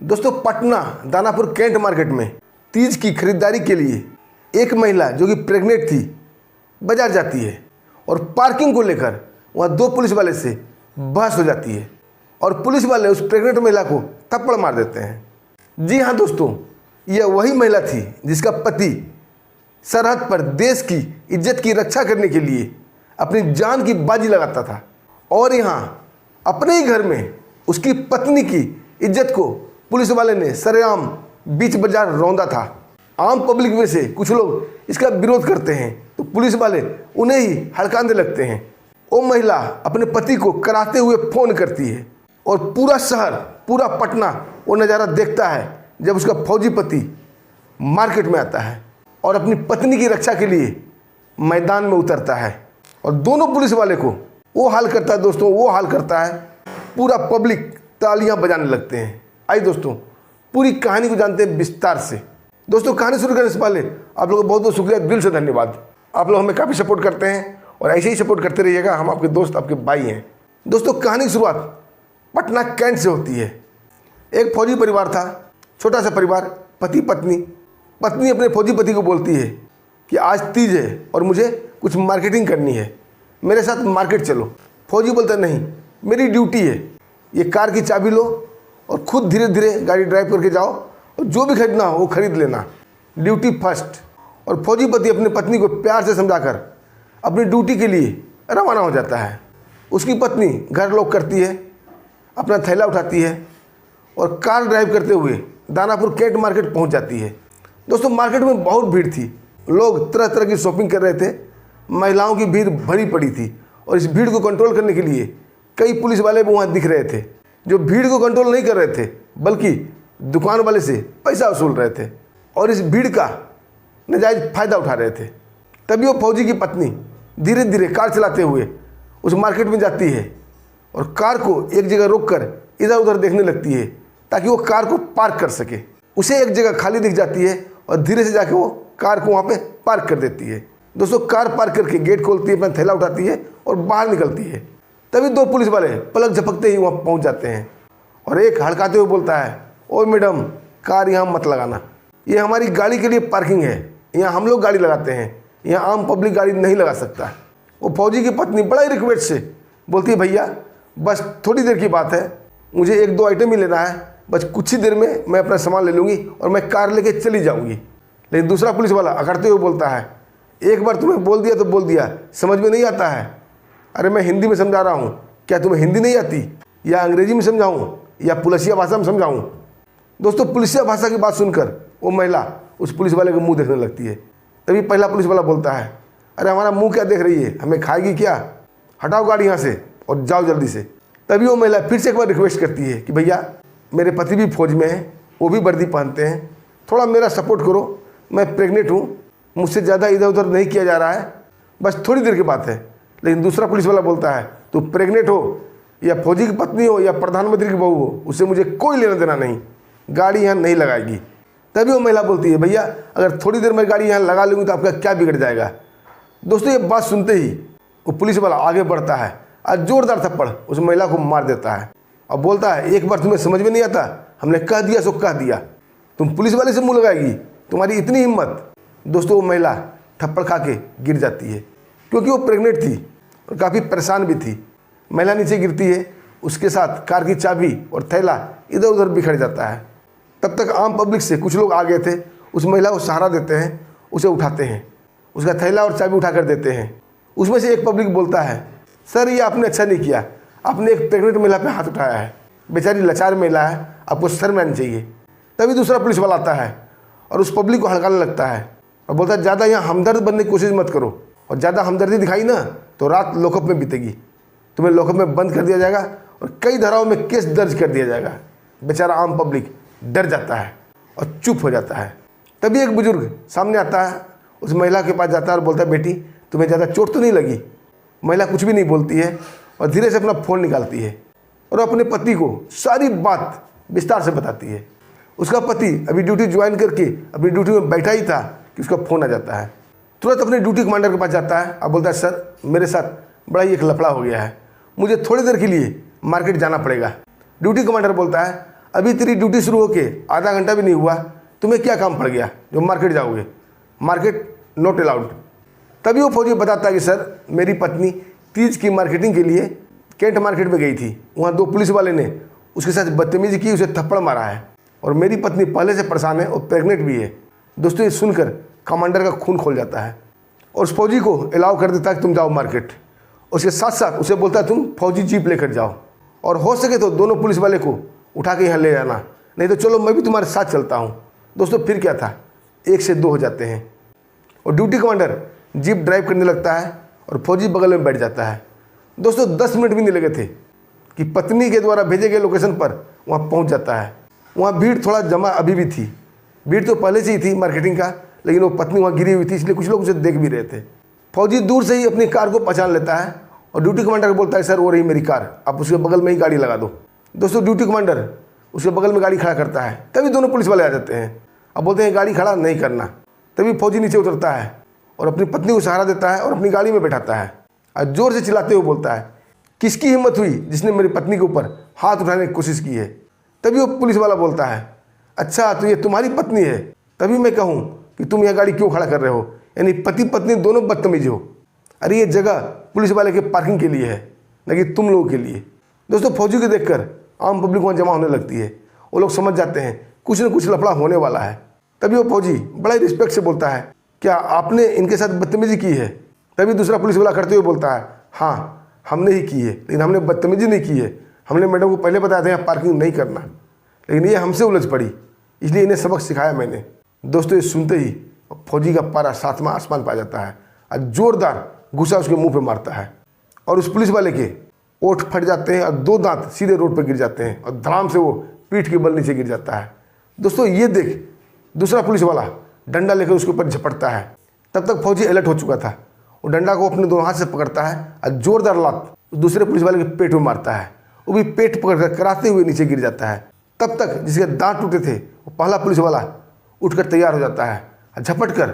दोस्तों Patna Danapur cantt market में तीज की खरीदारी के लिए एक महिला जो कि प्रेग्नेंट थी बाजार जाती है और पार्किंग को लेकर वहाँ दो पुलिस वाले से बहस हो जाती है और पुलिस वाले उस प्रेग्नेंट महिला को थप्पड़ मार देते हैं। जी हाँ दोस्तों, यह वही महिला थी जिसका पति सरहद पर देश की इज्जत की रक्षा करने के लिए अपनी जान की बाजी लगाता था और यहाँ अपने ही घर में उसकी पत्नी की इज्जत को पुलिस वाले ने सरेआम बीच बाजार रौंदा था। आम पब्लिक में से कुछ लोग इसका विरोध करते हैं तो पुलिस वाले उन्हें ही हड़काने लगते हैं। वो महिला अपने पति को कराते हुए फ़ोन करती है और पूरा शहर, पूरा पटना वो नज़ारा देखता है जब उसका फौजी पति मार्केट में आता है और अपनी पत्नी की रक्षा के लिए मैदान में उतरता है और दोनों पुलिस वाले को वो हाल करता है। दोस्तों वो हाल करता है, पूरा पब्लिक तालियां बजाने लगते हैं। आइए दोस्तों पूरी कहानी को जानते हैं विस्तार से। दोस्तों कहानी शुरू करने से पहले आप लोगों को बहुत बहुत शुक्रिया, दिल से धन्यवाद। आप लोग हमें काफ़ी सपोर्ट करते हैं और ऐसे ही सपोर्ट करते रहिएगा। हम आपके दोस्त, आपके भाई हैं। दोस्तों कहानी की शुरुआत पटना कैंट से होती है। एक फौजी परिवार था, छोटा सा परिवार, पति पत्नी। पत्नी अपने फौजी पति को बोलती है कि आज तीज है और मुझे कुछ मार्केटिंग करनी है, मेरे साथ मार्केट चलो। फौजी बोलता नहीं, मेरी ड्यूटी है, ये कार की चाबी लो और खुद धीरे धीरे गाड़ी ड्राइव करके जाओ और जो भी खरीदना हो वो खरीद लेना, ड्यूटी फर्स्ट। और फौजी पति अपनी पत्नी को प्यार से समझाकर अपनी ड्यूटी के लिए रवाना हो जाता है। उसकी पत्नी घर लॉक करती है, अपना थैला उठाती है और कार ड्राइव करते हुए दानापुर कैंट मार्केट पहुंच जाती है। दोस्तों मार्केट में बहुत भीड़ थी, लोग तरह तरह की शॉपिंग कर रहे थे, महिलाओं की भीड़ भरी पड़ी थी और इस भीड़ को कंट्रोल करने के लिए कई पुलिस वाले भी वहाँ दिख रहे थे जो भीड़ को कंट्रोल नहीं कर रहे थे बल्कि दुकान वाले से पैसा वसूल रहे थे और इस भीड़ का नाजायज़ फ़ायदा उठा रहे थे। तभी वो फौजी की पत्नी धीरे धीरे कार चलाते हुए उस मार्केट में जाती है और कार को एक जगह रोककर इधर उधर देखने लगती है ताकि वो कार को पार्क कर सके। उसे एक जगह खाली दिख जाती है और धीरे से जाके वो कार को वहाँ पे पार्क कर देती है। दोस्तों कार पार्क करके गेट खोलती है, अपना थैला उठाती है और बाहर निकलती है। तभी दो पुलिस वाले पलक झपकते ही वहाँ पहुँच जाते हैं और एक हड़काते हुए बोलता है, ओ मैडम कार यहाँ मत लगाना, ये हमारी गाड़ी के लिए पार्किंग है, यहाँ हम लोग गाड़ी लगाते हैं, यहाँ आम पब्लिक गाड़ी नहीं लगा सकता। वो फौजी की पत्नी बड़ा ही रिक्वेस्ट से बोलती है, भैया बस थोड़ी देर की बात है, मुझे एक दो आइटम ही लेना है, बस कुछ ही देर में मैं अपना सामान ले लूँगी और मैं कार लेके चली जाऊँगी। लेकिन दूसरा पुलिस वाला अकड़ते हुए बोलता है, एक बार तुम्हें बोल दिया तो बोल दिया, समझ में नहीं आता है? अरे मैं हिंदी में समझा रहा हूँ, क्या तुम्हें हिंदी नहीं आती? या अंग्रेजी में समझाऊँ या पुलिसिया भाषा में समझाऊँ? दोस्तों पुलिसिया भाषा की बात सुनकर वो महिला उस पुलिस वाले का मुंह देखने लगती है। तभी पहला पुलिस वाला बोलता है, अरे हमारा मुंह क्या देख रही है, हमें खाएगी क्या? हटाओ गाड़ी यहाँ से और जाओ जल्दी से। तभी वो महिला फिर से एक बार रिक्वेस्ट करती है कि भैया मेरे पति भी फौज में हैं, वो भी वर्दी पहनते हैं, थोड़ा मेरा सपोर्ट करो, मैं प्रेग्नेंट हूँ, मुझसे ज़्यादा इधर उधर नहीं किया जा रहा है, बस थोड़ी देर की बात है। लेकिन दूसरा पुलिस वाला बोलता है, तू प्रेग्नेंट हो या फौजी की पत्नी हो या प्रधानमंत्री की बहू हो, उससे मुझे कोई लेना देना नहीं, गाड़ी यहाँ नहीं लगाएगी। तभी वो महिला बोलती है, भैया अगर थोड़ी देर में गाड़ी यहाँ लगा लूँगी तो आपका क्या बिगड़ जाएगा? दोस्तों ये बात सुनते ही वो पुलिस वाला आगे बढ़ता है और जोरदार थप्पड़ उस महिला को मार देता है और बोलता है, एक बार तुम्हें समझ में नहीं आता, हमने कह दिया सो कह दिया, तुम पुलिस वाले से मुँह लगाएगी, तुम्हारी इतनी हिम्मत? दोस्तों वो महिला थप्पड़ खा के गिर जाती है क्योंकि वो प्रेग्नेंट थी और काफ़ी परेशान भी थी। महिला नीचे गिरती है, उसके साथ कार की चाबी और थैला इधर उधर बिखर जाता है। तब तक आम पब्लिक से कुछ लोग आ गए थे, उस महिला को सहारा देते हैं, उसे उठाते हैं, उसका थैला और चाबी उठा कर देते हैं। उसमें से एक पब्लिक बोलता है, सर ये आपने अच्छा नहीं किया, आपने एक प्रेग्नेंट महिला पर हाथ उठाया है, बेचारी लाचार महिला है, आपको शर्म आनी चाहिए। तभी दूसरा पुलिस वाला आता है और उस पब्लिक को हड़काने लगता है और बोलता है, ज़्यादा यहाँ हमदर्द बनने की कोशिश मत करो और ज़्यादा हमदर्दी दिखाई ना तो रात लॉकअप में बीतेगी, तुम्हें लॉकअप में बंद कर दिया जाएगा और कई धाराओं में केस दर्ज कर दिया जाएगा। बेचारा आम पब्लिक डर जाता है और चुप हो जाता है। तभी एक बुजुर्ग सामने आता है, उस महिला के पास जाता है और बोलता है, बेटी तुम्हें ज़्यादा चोट तो नहीं लगी? महिला कुछ भी नहीं बोलती है और धीरे से अपना फ़ोन निकालती है और अपने पति को सारी बात विस्तार से बताती है। उसका पति अभी ड्यूटी ज्वाइन करके अपनी ड्यूटी में बैठा ही था कि उसका फ़ोन आ जाता है। तुरंत अपने ड्यूटी कमांडर के पास जाता है और बोलता है, सर मेरे साथ बड़ा ही एक लफड़ा हो गया है, मुझे थोड़ी देर के लिए मार्केट जाना पड़ेगा। ड्यूटी कमांडर बोलता है, अभी तेरी ड्यूटी शुरू होके आधा घंटा भी नहीं हुआ, तुम्हें क्या काम पड़ गया जो मार्केट जाओगे? Market not allowed. तभी वो फौजी बताता है कि सर मेरी पत्नी तीज की मार्केटिंग के लिए कैंट मार्केट में गई थी, वहाँ 2 पुलिस वाले ने उसके साथ बदतमीजी की, उसे थप्पड़ मारा है और मेरी पत्नी पहले से परेशान है और प्रेग्नेंट भी है। दोस्तों ये सुनकर कमांडर का खून खोल जाता है और उस फौजी को अलाउ कर देता है कि तुम जाओ मार्केट। उसके साथ साथ उसे बोलता है तुम फौजी जीप लेकर जाओ और हो सके तो दोनों पुलिस वाले को उठा के यहाँ ले जाना, नहीं तो चलो मैं भी तुम्हारे साथ चलता हूँ। दोस्तों फिर क्या था, 1 से 2 हो जाते हैं और ड्यूटी कमांडर जीप ड्राइव करने लगता है और फौजी बगल में बैठ जाता है। दोस्तों 10 मिनट भी नहीं लगे थे कि पत्नी के द्वारा भेजे गए लोकेशन पर वहाँ पहुँच जाता है। वहाँ भीड़ थोड़ा जमा अभी भी थी, भीड़ तो पहले से ही थी मार्केटिंग का, लेकिन वो पत्नी वहाँ गिरी हुई थी, इसलिए कुछ लोग उसे देख भी रहे थे। फौजी दूर से ही अपनी कार को पहचान लेता है और ड्यूटी कमांडर को बोलता है सर वो रही मेरी कार, आप उसके बगल में ही गाड़ी लगा दो। दोस्तों ड्यूटी कमांडर उसके बगल में गाड़ी खड़ा करता है, तभी दोनों पुलिस वाले आ जाते हैं। अब बोलते हैं गाड़ी खड़ा नहीं करना। तभी फौजी नीचे उतरता है और अपनी पत्नी को सहारा देता है और अपनी गाड़ी में बैठाता है और जोर से चिल्लाते हुए बोलता है किसकी हिम्मत हुई जिसने मेरी पत्नी के ऊपर हाथ उठाने की कोशिश की है? तभी वो पुलिस वाला बोलता है अच्छा तो ये तुम्हारी पत्नी है, तभी मैं कहूँ कि तुम यह गाड़ी क्यों खड़ा कर रहे हो, यानी पति पत्नी दोनों बदतमीज हो। अरे ये जगह पुलिस वाले के पार्किंग के लिए है, न कि तुम लोगों के लिए। दोस्तों फौजी को देखकर आम पब्लिक वहाँ जमा होने लगती है, वो लोग समझ जाते हैं कुछ न कुछ लफड़ा होने वाला है। तभी वो फौजी बड़ा ही रिस्पेक्ट से बोलता है क्या आपने इनके साथ बदतमीजी की है? तभी दूसरा पुलिस वाला करते हुए बोलता है हाँ हमने ही की है, लेकिन हमने बदतमीजी नहीं की है, हमने मैडम को पहले बताया था यहाँ पार्किंग नहीं करना, लेकिन ये हमसे उलझ पड़ी, इसलिए इन्हें सबक सिखाया मैंने। दोस्तों ये सुनते ही फौजी का पारा 7वां आसमान पा जाता है और जोरदार गुस्सा उसके मुंह पे मारता है और उस पुलिस वाले के ओठ फट जाते हैं और 2 दांत सीधे रोड पर गिर जाते हैं और धड़ाम से वो पीठ के बल नीचे गिर जाता है। दोस्तों ये देख दूसरा पुलिस वाला डंडा लेकर उसके ऊपर झपटता है। तब तक फौजी अलर्ट हो चुका था, वो डंडा को अपने दोनों हाथ से पकड़ता है और जोरदार लात दूसरे पुलिस वाले के पेट में मारता है। वो भी पेट पकड़कर कराते हुए नीचे गिर जाता है। तब तक जिसके दांत टूटे थे वो पहला पुलिस वाला उठकर तैयार हो जाता है और झपट कर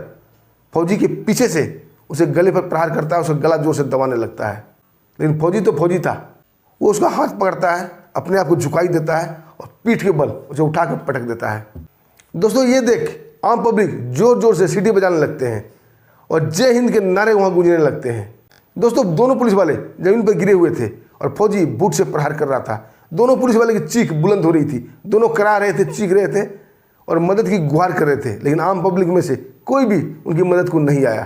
फौजी के पीछे से उसे गले पर प्रहार करता है, उसका गला जोर से दबाने लगता है। लेकिन फौजी तो फौजी था, वो उसका हाथ पकड़ता है, अपने आप को झुकाई देता है और पीठ के बल उसे उठाकर पटक देता है। दोस्तों ये देख आम पब्लिक जोर जोर से सीटी बजाने लगते हैं और जय हिंद के नारे वहाँ गूंजने लगते हैं। दोस्तों दोनों पुलिस वाले जमीन पर गिरे हुए थे और फौजी बूट से प्रहार कर रहा था। दोनों पुलिस वाले की चीख बुलंद हो रही थी, दोनों करा रहे थे, चीख रहे थे और मदद की गुहार कर रहे थे, लेकिन आम पब्लिक में से कोई भी उनकी मदद को नहीं आया।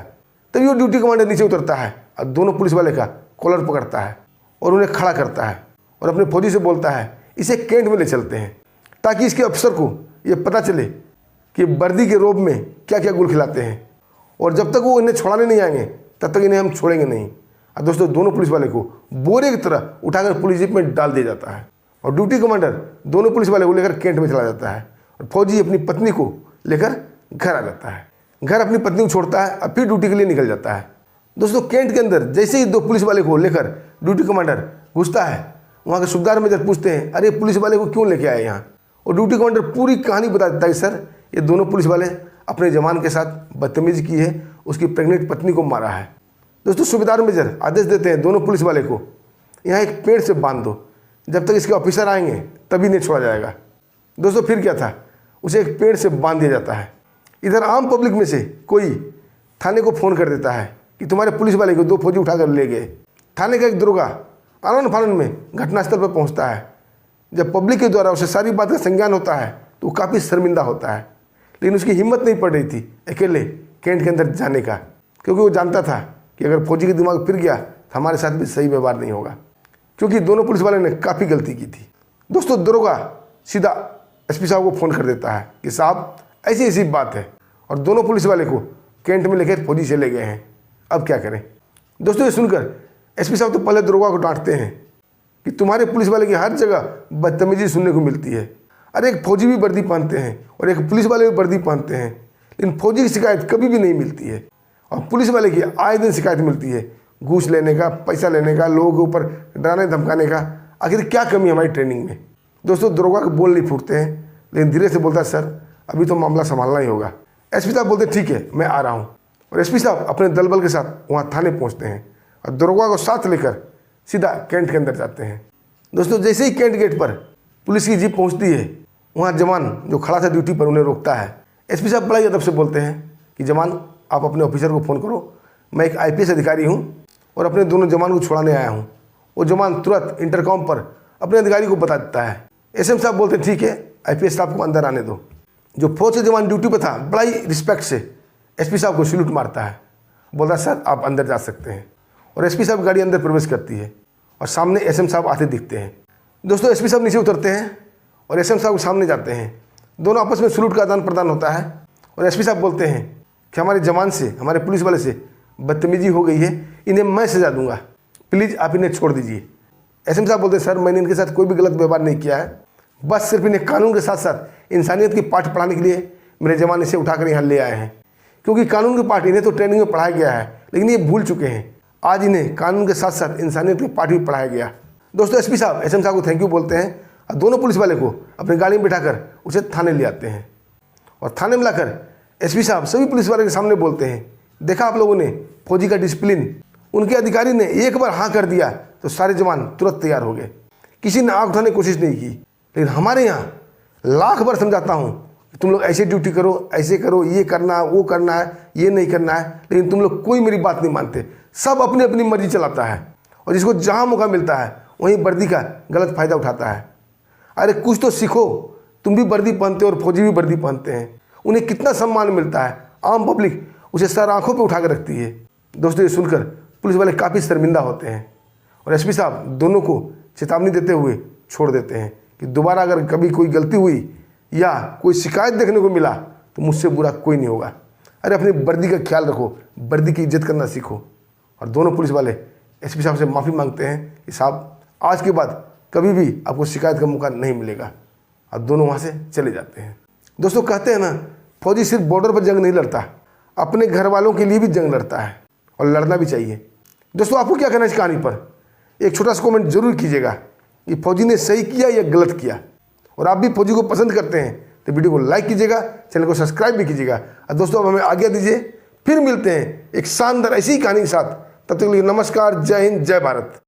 तभी वो ड्यूटी कमांडर नीचे उतरता है और दोनों पुलिस वाले का कॉलर पकड़ता है और उन्हें खड़ा करता है और अपने फौजी से बोलता है इसे कैंट में ले चलते हैं ताकि इसके अफसर को ये पता चले कि वर्दी के रोब में क्या क्या गुल खिलाते हैं, और जब तक वो इन्हें छुड़ाने नहीं आएंगे तब तक इन्हें हम छोड़ेंगे नहीं। और दोस्तों दोनों पुलिस वाले को बोरे की तरह उठाकर पुलिस जीप में डाल दिया जाता है और ड्यूटी कमांडर दोनों पुलिस वाले को लेकर कैंट में चला जाता है और फौजी अपनी पत्नी को लेकर घर आ जाता है। घर अपनी पत्नी को छोड़ता है और फिर ड्यूटी के लिए निकल जाता है। दोस्तों कैंट के अंदर जैसे ही 2 पुलिस वाले को लेकर ड्यूटी कमांडर घुसता है, वहाँ के सूबेदार मेजर पूछते हैं अरे पुलिस वाले को क्यों लेके आए यहाँ? और ड्यूटी कमांडर पूरी कहानी बता देता है सर ये दोनों पुलिस वाले अपने जवान के साथ बदतमीजी की है, उसकी प्रेग्नेंट पत्नी को मारा है। दोस्तों सूबेदार मेजर आदेश देते हैं दोनों पुलिस वाले को यहाँ एक पेड़ से बांध दो, जब तक इसके ऑफिसर आएंगे तभी नहीं छोड़ा जाएगा। दोस्तों फिर क्या था, उसे एक पेड़ से बांध दिया जाता है। इधर आम पब्लिक में से कोई थाने को फ़ोन कर देता है कि तुम्हारे पुलिस वाले को 2 फौजी उठाकर ले गए। थाने का एक दरोगा आनन फानन में घटनास्थल पर पहुंचता है। जब पब्लिक के द्वारा उसे सारी बात का संज्ञान होता है तो वो काफ़ी शर्मिंदा होता है, लेकिन उसकी हिम्मत नहीं पड़ रही थी अकेले कैंट के अंदर जाने का, क्योंकि वो जानता था कि अगर फौजी के दिमाग फिर गया तो हमारे साथ भी सही व्यवहार नहीं होगा, क्योंकि दोनों पुलिस वाले ने काफ़ी गलती की थी। दोस्तों दरोगा सीधा एसपी साहब को फ़ोन कर देता है कि साहब ऐसी ऐसी बात है, और दोनों पुलिस वाले को कैंट में लेकर फौजी चले गए हैं, अब क्या करें। दोस्तों ये सुनकर एसपी साहब तो पहले दरोगा को डांटते हैं कि तुम्हारे पुलिस वाले की हर जगह बदतमीजी सुनने को मिलती है। अरे एक फौजी भी वर्दी पहनते हैं और एक पुलिस वाले भी वर्दी पहनते हैं, लेकिन फौजी की शिकायत कभी भी नहीं मिलती है और पुलिस वाले की आए दिन शिकायत मिलती है, घूस लेने का, पैसा लेने का, लोगों के ऊपर डराने धमकाने का। आखिर क्या कमी है हमारी ट्रेनिंग में? दोस्तों दरोगा के बोल नहीं फूटते हैं, लेकिन धीरे से बोलता है सर अभी तो मामला संभालना ही होगा। एसपी साहब बोलते ठीक है मैं आ रहा हूँ, और एसपी साहब अपने दल बल के साथ वहाँ थाने पहुँचते हैं और दरोगा को साथ लेकर सीधा कैंट के अंदर जाते हैं। दोस्तों जैसे ही कैंट गेट पर पुलिस की जीप पहुँचती है वहाँ जवान जो खड़ा था ड्यूटी पर उन्हें रोकता है। एसपी साहब बड़ा ही अदब से बोलते हैं कि जवान आप अपने ऑफिसर को फ़ोन करो, मैं एक आईपीएस अधिकारी हूँ और अपने दोनों जवान को छुड़ाने आया हूँ। वो जवान तुरंत इंटरकॉम पर अपने अधिकारी को बता देता है। एसएम साहब बोलते हैं ठीक है, आईपीएस साहब को अंदर आने दो। जो फौज के जवान ड्यूटी पर था बड़ा ही रिस्पेक्ट से एसपी साहब को सैल्यूट मारता है, बोलता है सर आप अंदर जा सकते हैं। और एसपी साहब गाड़ी अंदर प्रवेश करती है और सामने एसएम साहब आते दिखते हैं। दोस्तों एसपी साहब नीचे उतरते हैं और एसएम साहब के सामने जाते हैं। दोनों आपस में सैल्यूट का आदान प्रदान होता है और एसपी साहब बोलते हैं कि हमारे जवान से, हमारे पुलिस वाले से बदतमीजी हो गई है, इन्हें मैं सजा दूंगा, प्लीज़ आप इन्हें छोड़ दीजिए। एसएम साहब बोलते हैं सर मैंने इनके साथ कोई भी गलत व्यवहार नहीं किया है, बस सिर्फ इन्हें कानून के साथ साथ इंसानियत की पाठ पढ़ाने के लिए मेरे जवान इसे उठाकर यहाँ ले आए हैं। क्योंकि कानून के पाठ इन्हें तो ट्रेनिंग में पढ़ाया गया है, लेकिन ये भूल चुके हैं। आज इन्हें कानून के साथ साथ इंसानियत के पाठ भी पढ़ाया गया। दोस्तों एसपी साहब एसएम साहब को थैंक यू बोलते हैं और दोनों पुलिस वाले को अपनी गाड़ी में बिठाकर उसे थाने ले आते हैं। और थाने में लाकर एसपी साहब सभी पुलिस वाले के सामने बोलते हैं, देखा आप लोगों ने फौजी का डिसिप्लिन, उनके अधिकारी ने एक बार हाँ कर दिया तो सारे जवान तुरंत तैयार हो गए, किसी ने आँख उठाने की कोशिश नहीं की। लेकिन हमारे यहाँ लाख बार समझाता हूँ कि तुम लोग ऐसे ड्यूटी करो, ऐसे करो, ये करना है, वो करना है, ये नहीं करना है, लेकिन तुम लोग कोई मेरी बात नहीं मानते। सब अपनी अपनी मर्जी चलाता है और जिसको जहाँ मौका मिलता है वहीं वर्दी का गलत फ़ायदा उठाता है। अरे कुछ तो सीखो, तुम भी वर्दी पहनते हो और फौजी भी वर्दी पहनते हैं, उन्हें कितना सम्मान मिलता है, आम पब्लिक उसे सर आँखों पर उठा कर रखती है। दोस्तों ये सुनकर पुलिस वाले काफ़ी शर्मिंदा होते हैं और एसपी साहब दोनों को चेतावनी देते हुए छोड़ देते हैं कि दोबारा अगर कभी कोई गलती हुई या कोई शिकायत देखने को मिला तो मुझसे बुरा कोई नहीं होगा। अरे अपनी वर्दी का ख्याल रखो, वर्दी की इज्जत करना सीखो। और दोनों पुलिस वाले एसपी साहब से माफ़ी मांगते हैं कि साहब आज के बाद कभी भी आपको शिकायत का मौका नहीं मिलेगा, और दोनों वहाँ से चले जाते हैं। दोस्तों कहते हैं ना, फौजी सिर्फ बॉर्डर पर जंग नहीं लड़ता, अपने घर वालों के लिए भी जंग लड़ता है और लड़ना भी चाहिए। दोस्तों आपको क्या कहना है इस कहानी पर? एक छोटा सा कमेंट जरूर कीजिएगा कि फौजी ने सही किया या गलत किया। और आप भी फौजी को पसंद करते हैं तो वीडियो को लाइक कीजिएगा, चैनल को सब्सक्राइब भी कीजिएगा। और दोस्तों अब हमें आज्ञा दीजिए, फिर मिलते हैं एक शानदार ऐसी ही कहानी के साथ। तब तक के लिए नमस्कार, जय हिंद, जय भारत।